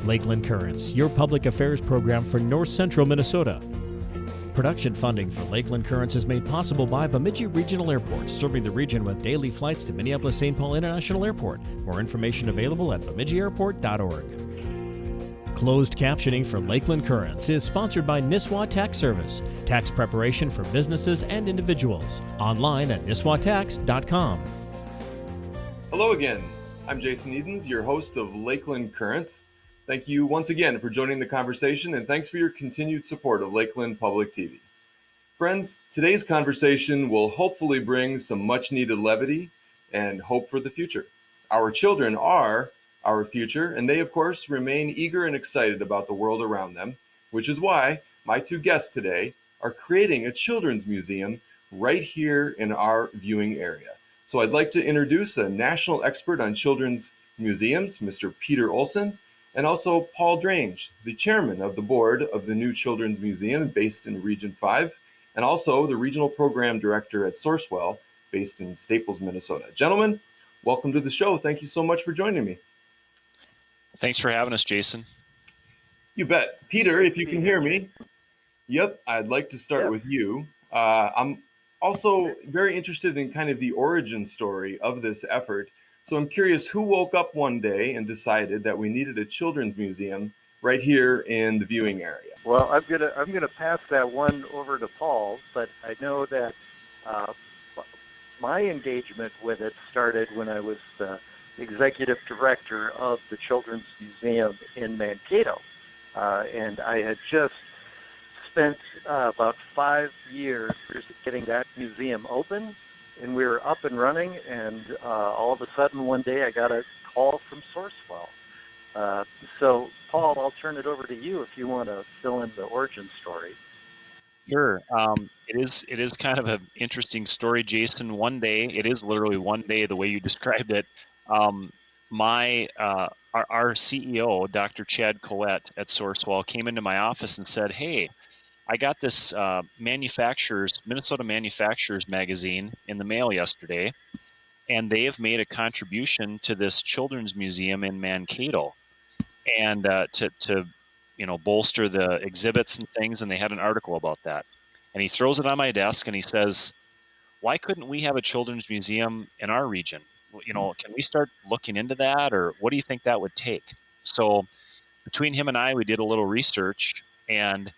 Lakeland Currents, your public affairs program for north central Minnesota. Production funding for Lakeland Currents is made possible by Bemidji Regional Airport, serving the region with daily flights to Minneapolis-St. Paul International Airport. More information available at bemidjiairport.org. Closed captioning for Lakeland Currents is sponsored by Nisswa Tax Service, tax preparation for businesses and individuals. Online at nisswatax.com. Hello again. I'm Jason Edens, your host of Lakeland Currents. Thank you once again for joining the conversation, and thanks for your continued support of Lakeland Public TV. Friends, today's conversation will hopefully bring some much-needed levity and hope for the future. Our children are our future, and they, of course, remain eager and excited about the world around them, which is why my two guests today are creating a children's museum right here in our viewing area. So I'd like to introduce a national expert on children's museums, Mr. Peter Olson, and also Paul Drange, the chairman of the board of the new Children's Museum based in Region 5, and also the regional program director at Sourcewell based in Staples, Minnesota. Gentlemen, welcome to the show. Thank you so much for joining me. Thanks for having us, Jason. You bet. Peter, if you can hear me. Yep, I'd like to start with you. I'm also very interested in kind of the origin story of this effort. So I'm curious, who woke up one day and decided that we needed a children's museum right here in the viewing area? Well, I'm gonna pass that one over to Paul, but I know that my engagement with it started when I was the executive director of the Children's Museum in Mankato, and I had just spent about 5 years getting that museum open. And we were up and running, and all of a sudden one day I got a call from Sourcewell. So, Paul, I'll turn it over to you if you want to fill in the origin story. Sure. It is kind of an interesting story, Jason. One day, it is literally one day the way you described it. Our CEO, Dr. Chad Collette at Sourcewell, came into my office and said, "Hey, I got this Minnesota Manufacturers magazine in the mail yesterday, and they have made a contribution to this children's museum in Mankato, and to bolster the exhibits and things. And they had an article about that." And he throws it on my desk and he says, "Why couldn't we have a children's museum in our region? Can we start looking into that, or what do you think that would take?" So between him and I, we did a little research, and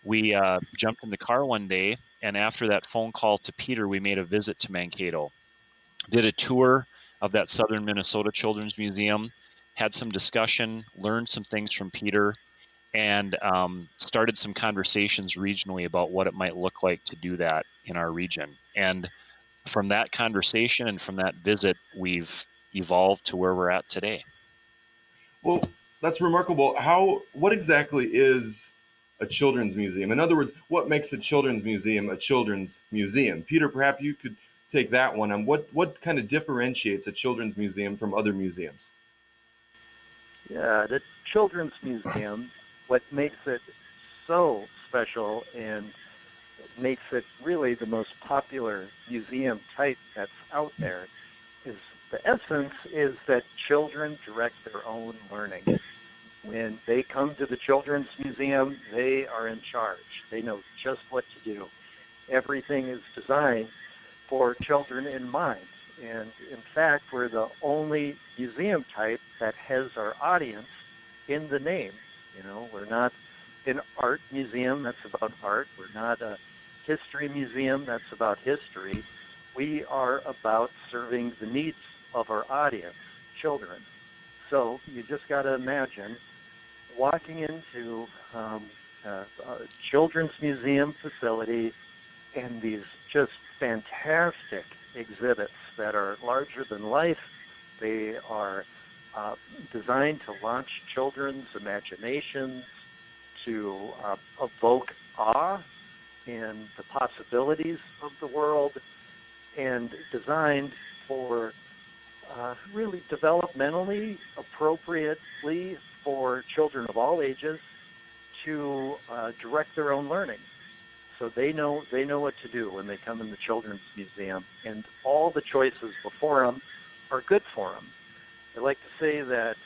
we jumped in the car one day, and after that phone call to Peter, we made a visit to Mankato, did a tour of that Southern Minnesota Children's Museum, had some discussion, learned some things from Peter, and started some conversations regionally about what it might look like to do that in our region. And from that conversation and from that visit, we've evolved to where we're at today. Well, that's remarkable. What exactly is a children's museum? In other words, what makes a children's museum a children's museum? Peter, perhaps you could take that one on what kind of differentiates a children's museum from other museums? Yeah, the Children's Museum, what makes it so special and makes it really the most popular museum type that's out there is the essence is that children direct their own learning. When they come to the Children's Museum, they are in charge. They know just what to do. Everything is designed for children in mind. And in fact, we're the only museum type that has our audience in the name. We're not an art museum that's about art. We're not a history museum that's about history. We are about serving the needs of our audience, children. So you just got to imagine walking into a children's museum facility and these just fantastic exhibits that are larger than life. They are designed to launch children's imaginations, to evoke awe and the possibilities of the world, and designed for really developmentally appropriately for children of all ages to direct their own learning. So they know what to do when they come in the Children's Museum, and all the choices before them are good for them. I like to say that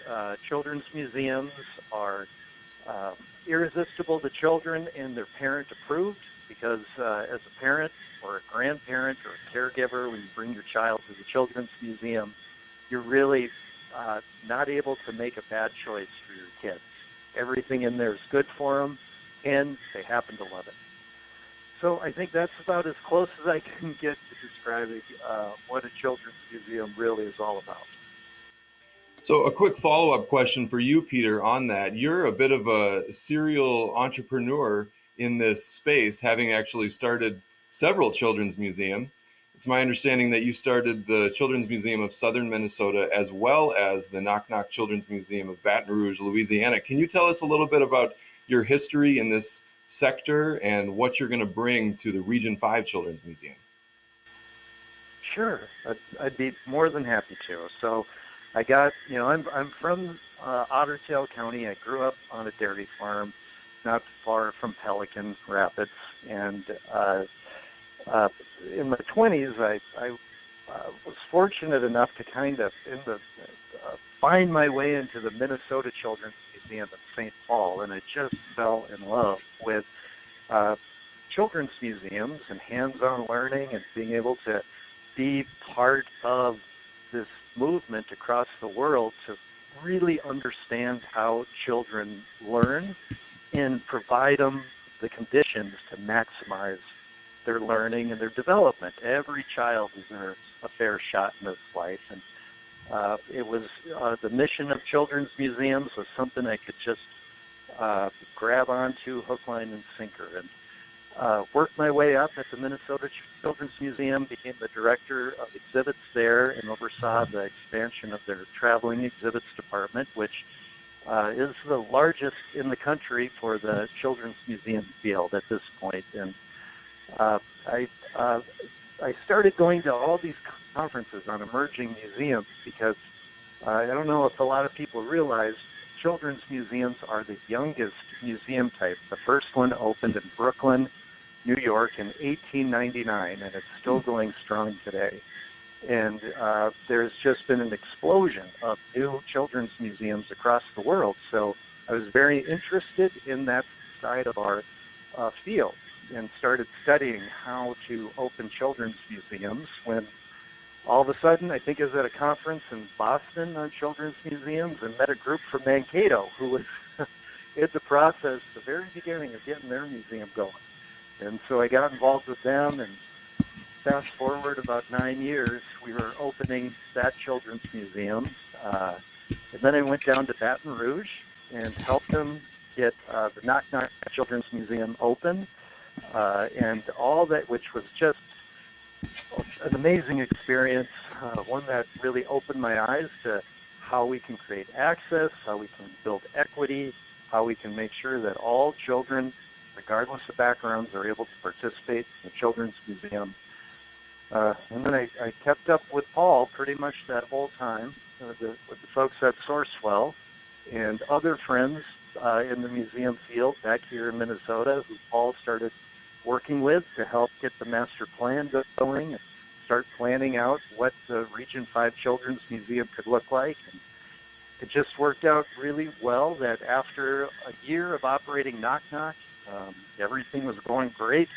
children's museums are irresistible to children and they're parent approved because as a parent or a grandparent or a caregiver, when you bring your child to the children's museum, you're really not able to make a bad choice for your kids. Everything in there is good for them, and they happen to love it. So I think that's about as close as I can get to describing what a children's museum really is all about. So, a quick follow-up question for you, Peter, on that. You're a bit of a serial entrepreneur in this space, having actually started several children's museums. It's my understanding that you started the Children's Museum of Southern Minnesota as well as the Knock Knock Children's Museum of Baton Rouge, Louisiana. Can you tell us a little bit about your history in this sector and what you're going to bring to the Region 5 Children's Museum? Sure, I'd be more than happy to. So I got, I'm from Otter Tail County. I grew up on a dairy farm not far from Pelican Rapids. And in my 20s, I was fortunate enough to kind of find my way into the Minnesota Children's Museum in St. Paul. And I just fell in love with children's museums and hands-on learning and being able to be part of this movement across the world to really understand how children learn and provide them the conditions to maximize their learning and their development. Every child deserves a fair shot in this life. And it was the mission of children's museums was something I could just grab onto hook, line, and sinker. And worked my way up at the Minnesota Children's Museum, became the director of exhibits there, and oversaw the expansion of their traveling exhibits department, which is the largest in the country for the children's museum field at this point. And I started going to all these conferences on emerging museums because I don't know if a lot of people realize children's museums are the youngest museum type. The first one opened in Brooklyn, New York in 1899, and it's still going strong today. And there's just been an explosion of new children's museums across the world. So I was very interested in that side of our field and started studying how to open children's museums when all of a sudden, I think I was at a conference in Boston on children's museums and met a group from Mankato who was in the process, the very beginning of getting their museum going. And so I got involved with them, and fast forward about 9 years, we were opening that children's museum. And then I went down to Baton Rouge and helped them get the Knock Knock Children's Museum open, and all that, which was just an amazing experience, one that really opened my eyes to how we can create access, how we can build equity, how we can make sure that all children, regardless of backgrounds, are able to participate in the Children's Museum. And then I kept up with Paul pretty much that whole time, with the folks at Sourcewell and other friends in the museum field back here in Minnesota who Paul started working with to help get the master plan going and start planning out what the Region 5 Children's Museum could look like. And it just worked out really well that after a year of operating Knock Knock, everything was going great.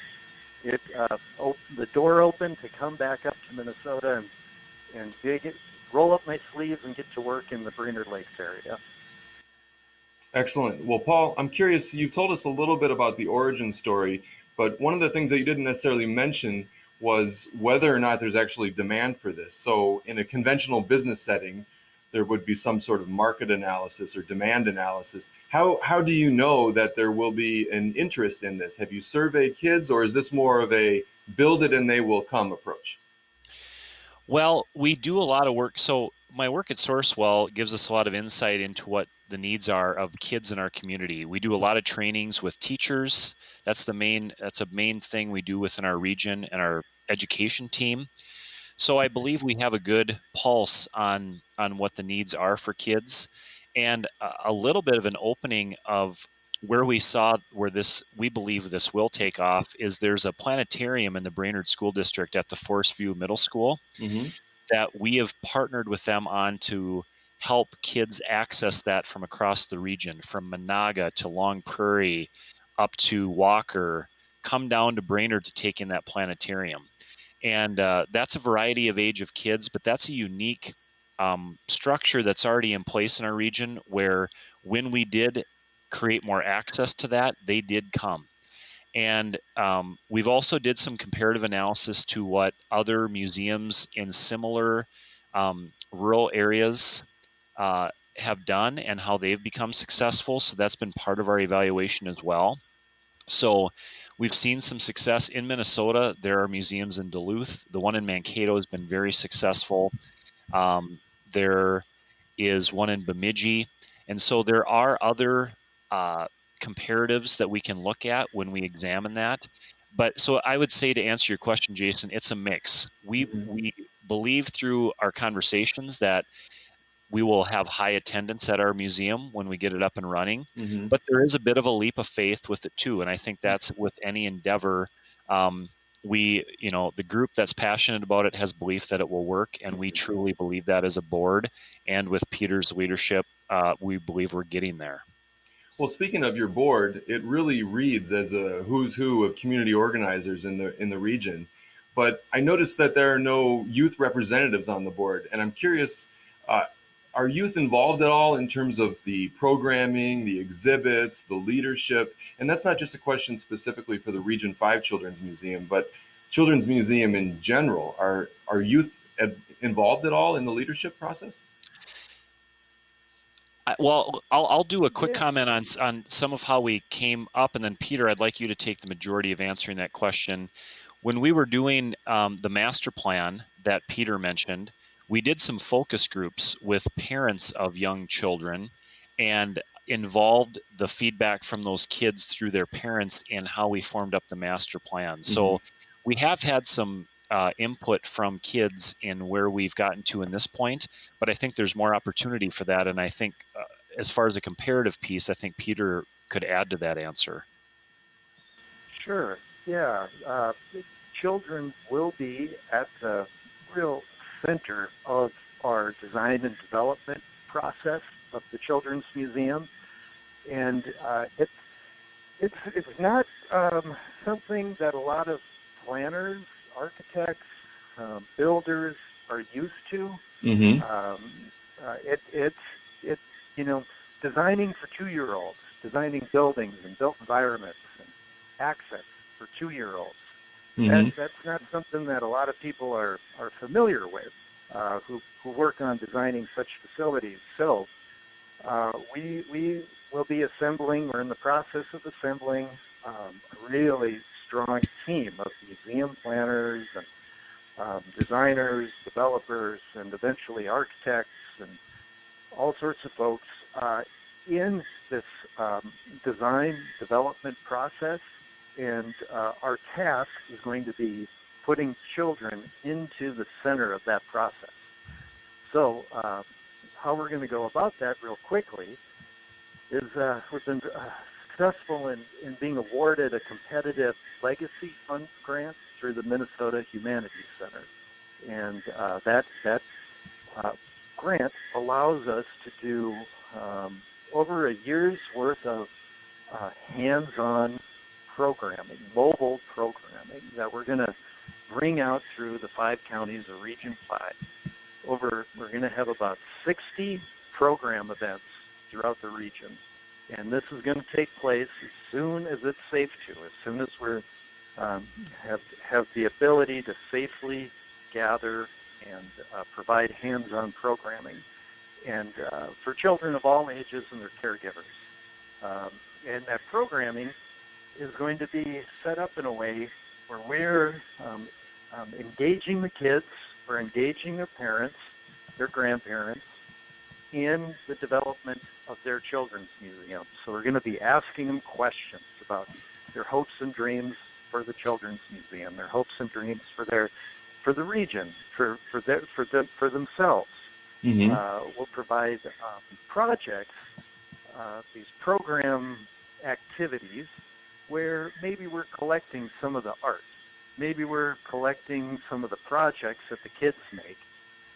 It the door opened to come back up to Minnesota and roll up my sleeves and get to work in the Brainerd Lakes area. Excellent. Well, Paul, I'm curious, you've told us a little bit about the origin story, but one of the things that you didn't necessarily mention was whether or not there's actually demand for this. So in a conventional business setting, there would be some sort of market analysis or demand analysis. How do you know that there will be an interest in this? Have you surveyed kids, or is this more of a build it and they will come approach? Well, we do a lot of work. So my work at Sourcewell gives us a lot of insight into what the needs are of kids in our community. We do a lot of trainings with teachers. That's a main thing we do within our region and our education team. So I believe we have a good pulse on what the needs are for kids, and a little bit of an opening of where we believe this will take off is there's a planetarium in the Brainerd School District at the Forest View Middle School Mm-hmm. that we have partnered with them on to help kids access that from across the region, from Monaga to Long Prairie up to Walker, come down to Brainerd to take in that planetarium. And that's a variety of age of kids, but that's a unique structure that's already in place in our region, where when we did create more access to that, they did come. And we've also did some comparative analysis to what other museums in similar rural areas have done and how they've become successful. So that's been part of our evaluation as well. So we've seen some success in Minnesota. There are museums in Duluth. The one in Mankato has been very successful. There is one in Bemidji. And so there are other comparatives that we can look at when we examine that. But so I would say, to answer your question, Jason, it's a mix. We believe through our conversations that we will have high attendance at our museum when we get it up and running. Mm-hmm. But there is a bit of a leap of faith with it too. And I think that's with any endeavor. The group that's passionate about it has belief that it will work. And we truly believe that as a board. And with Peter's leadership, we believe we're getting there. Well, speaking of your board, it really reads as a who's who of community organizers in the region. But I noticed that there are no youth representatives on the board, and I'm curious, are youth involved at all in terms of the programming, the exhibits, the leadership? And that's not just a question specifically for the Region 5 Children's Museum, but Children's Museum in general. Are youth involved at all in the leadership process? Well, I'll do a quick Yeah. comment on some of how we came up, and then Peter, I'd like you to take the majority of answering that question. When we were doing the master plan that Peter mentioned, we did some focus groups with parents of young children and involved the feedback from those kids through their parents in how we formed up the master plan. So we have had some input from kids in where we've gotten to in this point, but I think there's more opportunity for that. And I think as far as a comparative piece, I think Peter could add to that answer. Sure. Yeah. Children will be at the real center of our design and development process of the Children's Museum, and it's not something that a lot of planners, architects, builders are used to. It's designing for 2-year-olds, designing buildings and built environments and access for 2-year-olds. That's not something that a lot of people are familiar with who work on designing such facilities. So we will be assembling, we're in the process of assembling a really strong team of museum planners and designers, developers, and eventually architects and all sorts of folks in this design development process. And our task is going to be putting children into the center of that process. So how we're going to go about that real quickly is we've been successful in being awarded a competitive legacy fund grant through the Minnesota Humanities Center. And that grant allows us to do over a year's worth of hands-on programming, mobile programming that we're going to bring out through the 5 counties of Region 5. We're going to have about 60 program events throughout the region. And this is going to take place as soon as it's safe to, as soon as we're have the ability to safely gather and provide hands-on programming, and for children of all ages and their caregivers. And that programming is going to be set up in a way where we're engaging the kids, we're engaging their parents, their grandparents, in the development of their children's museum. So we're going to be asking them questions about their hopes and dreams for the children's museum, their hopes and dreams for the region, for themselves. We'll provide projects, these program activities where maybe we're collecting some of the art, maybe we're collecting some of the projects that the kids make,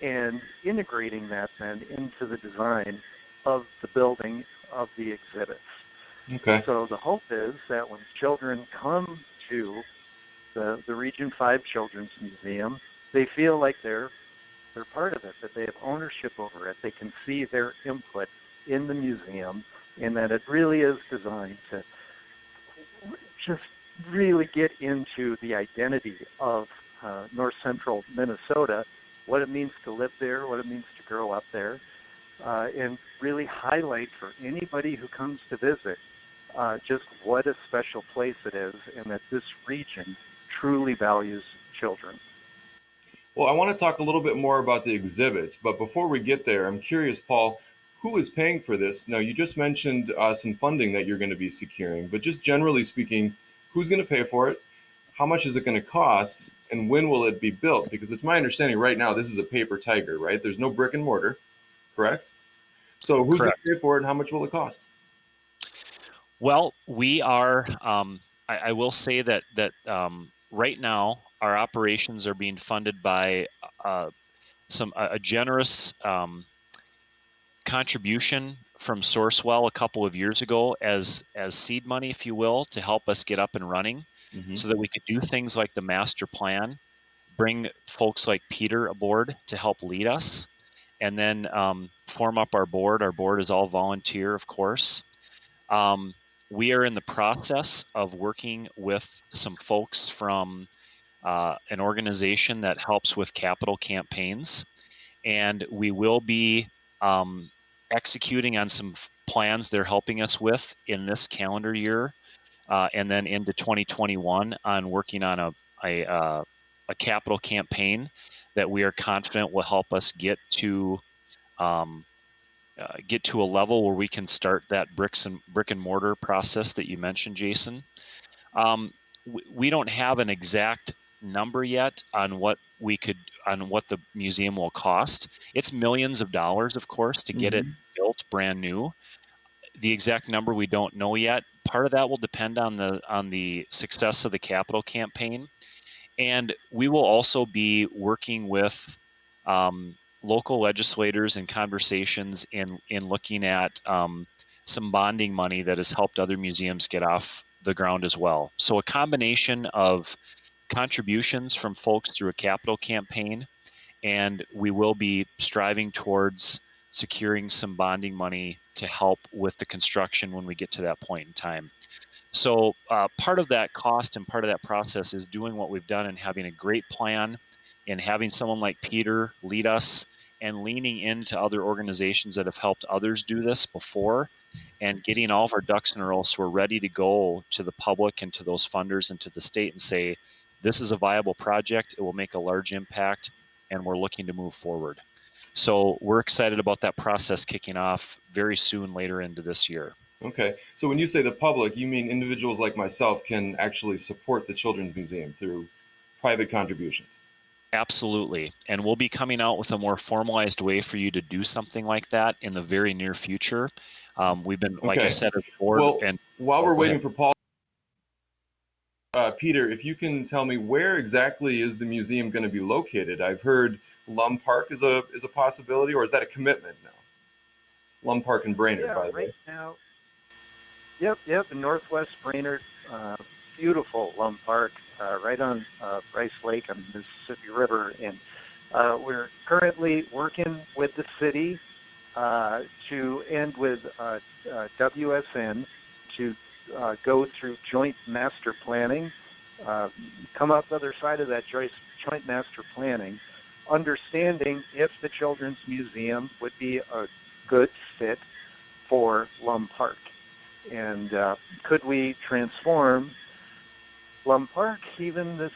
and integrating that then into the design of the building of the exhibits. Okay. So the hope is that when children come to the Region 5 Children's Museum, they feel like they're part of it, that they have ownership over it. They can see their input in the museum, and that it really is designed to just really get into the identity of North Central Minnesota, what it means to live there, what it means to grow up there, and really highlight for anybody who comes to visit just what a special place it is, and that this region truly values children. Well, I want to talk a little bit more about the exhibits, but before we get there, I'm curious, Paul, who is paying for this? Now, you just mentioned some funding that you're going to be securing, but just generally speaking, who's going to pay for it? How much is it going to cost? And when will it be built? Because it's my understanding right now this is a paper tiger, right? There's no brick and mortar, correct? So who's going Correct. to pay for it and how much will it cost? Well, we are. I will say that right now our operations are being funded by a generous contribution from Sourcewell a couple of years ago as seed money, if you will, to help us get up and running, so that we could do things like the master plan, bring folks like Peter aboard to help lead us, and then form up our board. Our board is all volunteer, of course. We are in the process of working with some folks from an organization that helps with capital campaigns, and we will be executing on some plans they're helping us with in this calendar year, and then into 2021 on working on a capital campaign that we are confident will help us get to a level where we can start that brick and mortar process that you mentioned, Jason. We don't have an exact number yet on what the museum will cost. It's millions of dollars, of course, to get it built brand new. The exact number we don't know yet. Part of that will depend on the success of the capital campaign, and we will also be working with local legislators and conversations in looking at some bonding money that has helped other museums get off the ground as well. So a combination of contributions from folks through a capital campaign, and we will be striving towards securing some bonding money to help with the construction when we get to that point in time. So part of that cost and part of that process is doing what we've done and having a great plan, and having someone like Peter lead us, and leaning into other organizations that have helped others do this before, and getting all of our ducks in a row so we're ready to go to the public and to those funders and to the state and say, this is a viable project, it will make a large impact, and we're looking to move forward. So we're excited about that process kicking off very soon later into this year. Okay. So when you say the public, you mean individuals like myself can actually support the Children's Museum through private contributions? Absolutely. And we'll be coming out with a more formalized way for you to do something like that in the very near future. We've been, like I said, as a board. Well, and while we're waiting for Paul, Peter, if you can tell me where exactly is the museum going to be located? I've heard Lum Park is a possibility, or is that a commitment now? Lum Park and Brainerd, by the way. Right now. Yep, in Northwest Brainerd, beautiful Lum Park, right on Rice Lake on the Mississippi River, and we're currently working with the city to end with WSN to go through joint master planning, come up the other side of that joint master planning, understanding if the Children's Museum would be a good fit for Lum Park. And could we transform Lum Park, even this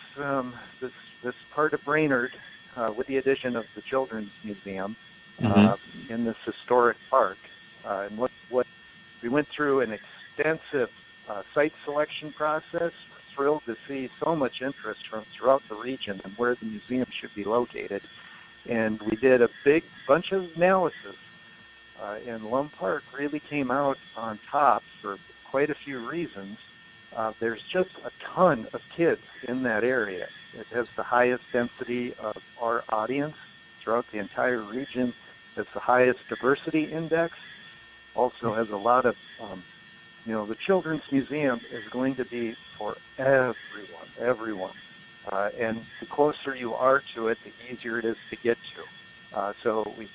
part of Brainerd, with the addition of the Children's Museum in this historic park? And what we went through an extensive site selection process. We're thrilled to see so much interest from throughout the region and where the museum should be located. And we did a big bunch of analysis. And Lum Park really came out on top for quite a few reasons. There's just a ton of kids in that area. It has the highest density of our audience, throughout the entire region. It's the highest diversity index. Also has a lot of, the Children's Museum is going to be for everyone. And the closer you are to it, the easier it is to get to. So we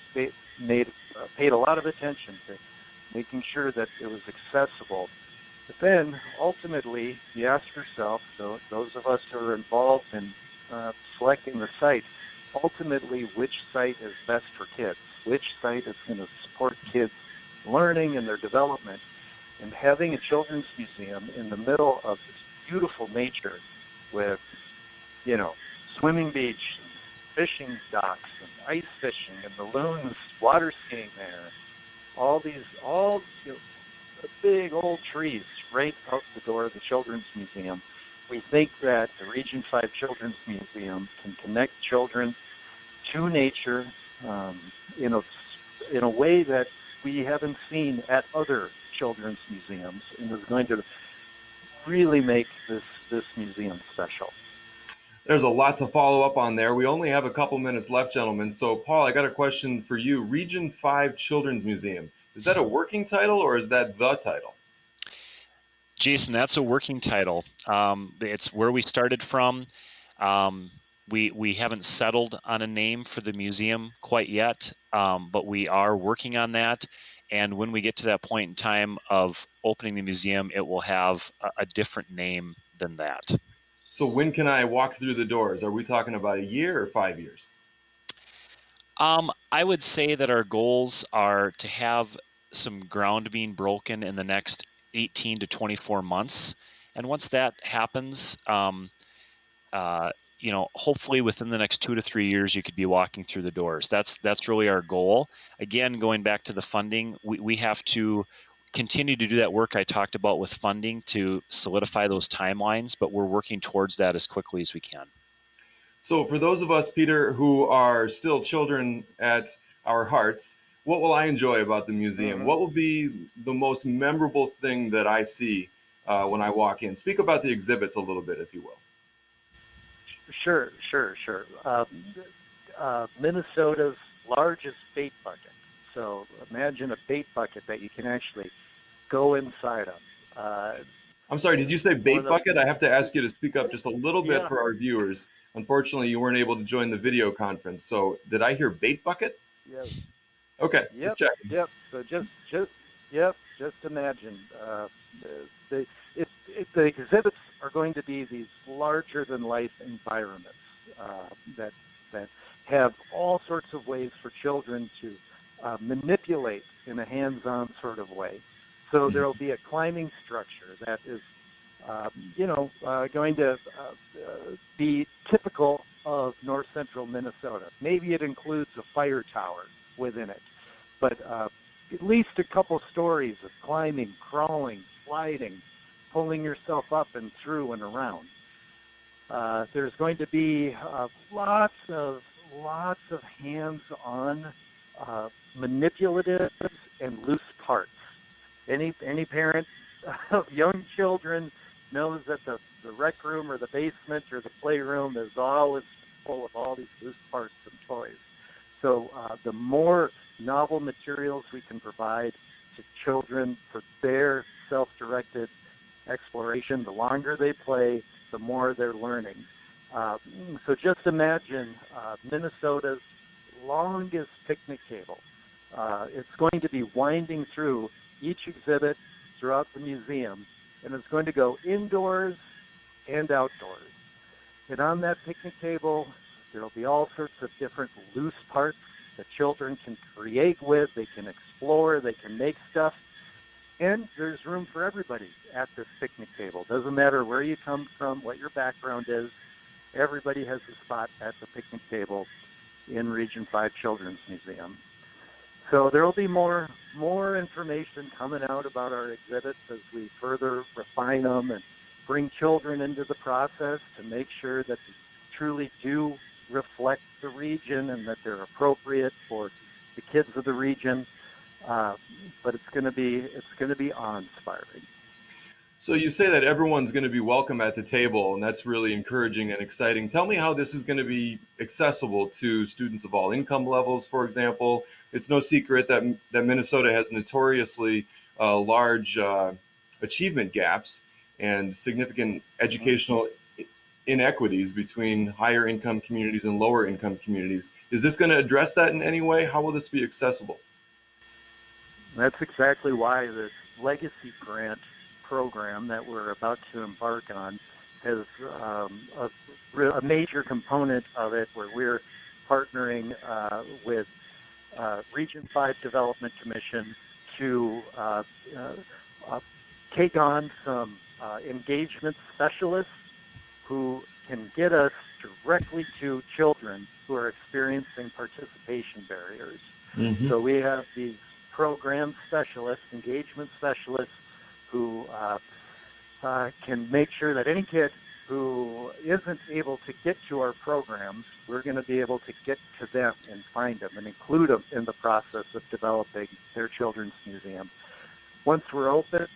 paid a lot of attention to making sure that it was accessible. But then, ultimately, you ask yourself, those of us who are involved in selecting the site, ultimately, which site is best for kids? Which site is going to support kids' learning and their development? And having a children's museum in the middle of this beautiful nature with, swimming beach, and fishing docks, and ice fishing, and balloons, water skiing there, all big old trees right out the door of the Children's Museum. We think that the Region 5 Children's Museum can connect children to nature in a way that we haven't seen at other children's museums, and is going to really make this museum special. There's a lot to follow up on there. We only have a couple minutes left, gentlemen. So, Paul, I got a question for you. Region 5 Children's Museum, is that a working title or is that the title? Jason, that's a working title. It's where we started from. We haven't settled on a name for the museum quite yet, but we are working on that. And when we get to that point in time of opening the museum, it will have a different name than that. So when can I walk through the doors? Are we talking about a year or 5 years? I would say that our goals are to have some ground being broken in the next 18 to 24 months. And once that happens, hopefully within the next 2 to 3 years, you could be walking through the doors. That's really our goal. Again, going back to the funding, we have to continue to do that work I talked about with funding to solidify those timelines, but we're working towards that as quickly as we can. So for those of us, Peter, who are still children at our hearts, what will I enjoy about the museum? Mm-hmm. What will be the most memorable thing that I see when I walk in? Speak about the exhibits a little bit, if you will. Sure. Minnesota's largest bait bucket. So imagine a bait bucket that you can actually go inside of. I'm sorry, did you say bait bucket? I have to ask you to speak up just a little bit for our viewers. Unfortunately, you weren't able to join the video conference. So did I hear bait bucket? Yes. Okay, just checking. Yep. So just imagine. The exhibits are going to be these larger-than-life environments that have all sorts of ways for children to manipulate in a hands-on sort of way. So there will be a climbing structure that is, going to be typical of north central Minnesota. Maybe it includes a fire tower within it, but at least a couple stories of climbing, crawling, sliding, pulling yourself up and through and around. There's going to be lots of hands-on manipulatives and loose parts. Any parent of young children knows that the rec room or the basement or the playroom is always full of all these loose parts and toys. So the more novel materials we can provide to children for their self-directed exploration, the longer they play, the more they're learning. So just imagine Minnesota's longest picnic table. It's going to be winding through each exhibit throughout the museum, and it's going to go indoors and outdoors. And on that picnic table, there will be all sorts of different loose parts that children can create with, they can explore, they can make stuff. And there's room for everybody at this picnic table. Doesn't matter where you come from, what your background is, everybody has a spot at the picnic table in Region 5 Children's Museum. So there will be more information coming out about our exhibits as we further refine them and bring children into the process to make sure that they truly do reflect the region and that they're appropriate for the kids of the region. But it's going to be awe-inspiring. So you say that everyone's going to be welcome at the table, and that's really encouraging and exciting. Tell me how this is going to be accessible to students of all income levels, for example. It's no secret that Minnesota has notoriously large achievement gaps and significant educational inequities between higher income communities and lower income communities. Is this going to address that in any way? How will this be accessible? That's exactly why this legacy grant program that we're about to embark on has a major component of it where we're partnering with Region 5 Development Commission to take on some engagement specialists who can get us directly to children who are experiencing participation barriers. Mm-hmm. So we have these program specialists, engagement specialists, who can make sure that any kid who isn't able to get to our programs, we're going to be able to get to them and find them and include them in the process of developing their children's museum. Once we're open,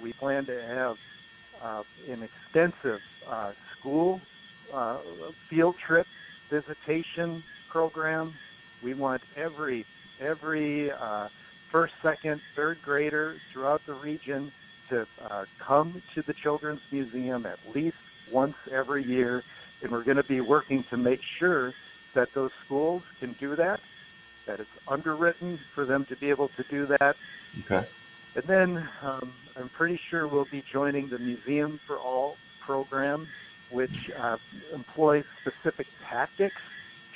we plan to have an extensive school field trip visitation program. We want every first, second, third grader throughout the region to come to the Children's Museum at least once every year, and we're going to be working to make sure that those schools can do that it's underwritten for them to be able to do that. Okay. And then I'm pretty sure we'll be joining the Museum for All program, which employs specific tactics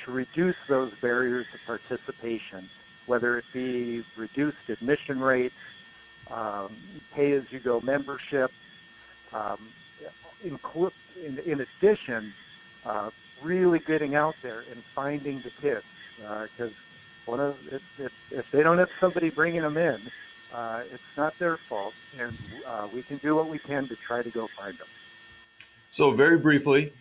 to reduce those barriers of participation, whether it be reduced admission rates, pay-as-you-go membership. In addition, really getting out there and finding the kids, because if they don't have somebody bringing them in, it's not their fault, and we can do what we can to try to go find them. So very briefly,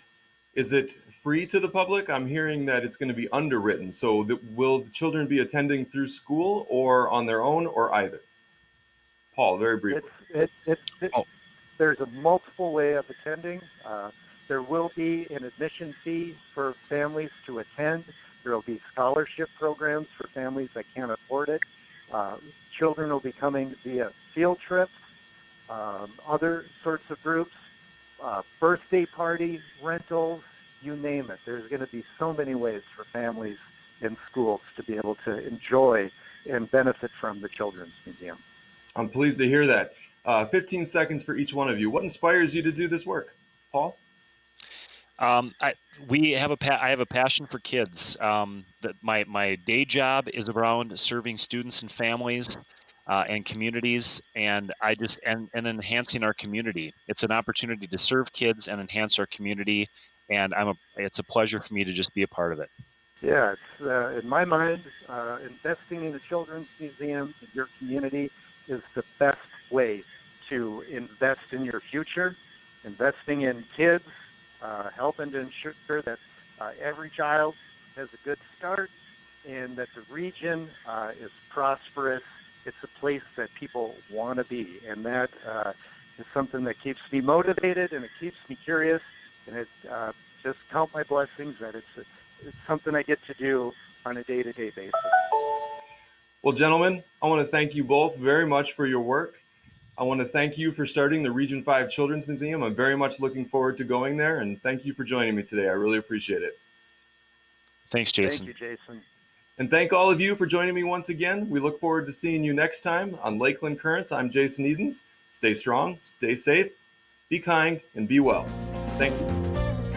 is it free to the public? I'm hearing that it's going to be underwritten. So will the children be attending through school or on their own or either? Paul, very briefly. There's a multiple way of attending. There will be an admission fee for families to attend. There will be scholarship programs for families that can't afford it. Children will be coming via field trips, other sorts of groups, birthday party rentals, you name it. There's going to be so many ways for families and schools to be able to enjoy and benefit from the Children's Museum. I'm pleased to hear that. 15 seconds for each one of you. What inspires you to do this work? Paul? I have a passion for kids. That my day job is around serving students and families and communities, and and enhancing our community. It's an opportunity to serve kids and enhance our community, and it's a pleasure for me to just be a part of it. Yeah, it's, in my mind, investing in the Children's Museum in your community is the best way to invest in your future, investing in kids, helping to ensure that every child has a good start and that the region is prosperous. It's a place that people want to be, and that is something that keeps me motivated and it keeps me curious, and it just count my blessings that it's something I get to do on a day-to-day basis. Well, gentlemen, I want to thank you both very much for your work. I want to thank you for starting the Region 5 Children's Museum. I'm very much looking forward to going there, and thank you for joining me today. I really appreciate it. Thanks, Jason. Thank you, Jason. And thank all of you for joining me once again. We look forward to seeing you next time on Lakeland Currents. I'm Jason Edens. Stay strong, stay safe, be kind, and be well. Thank you.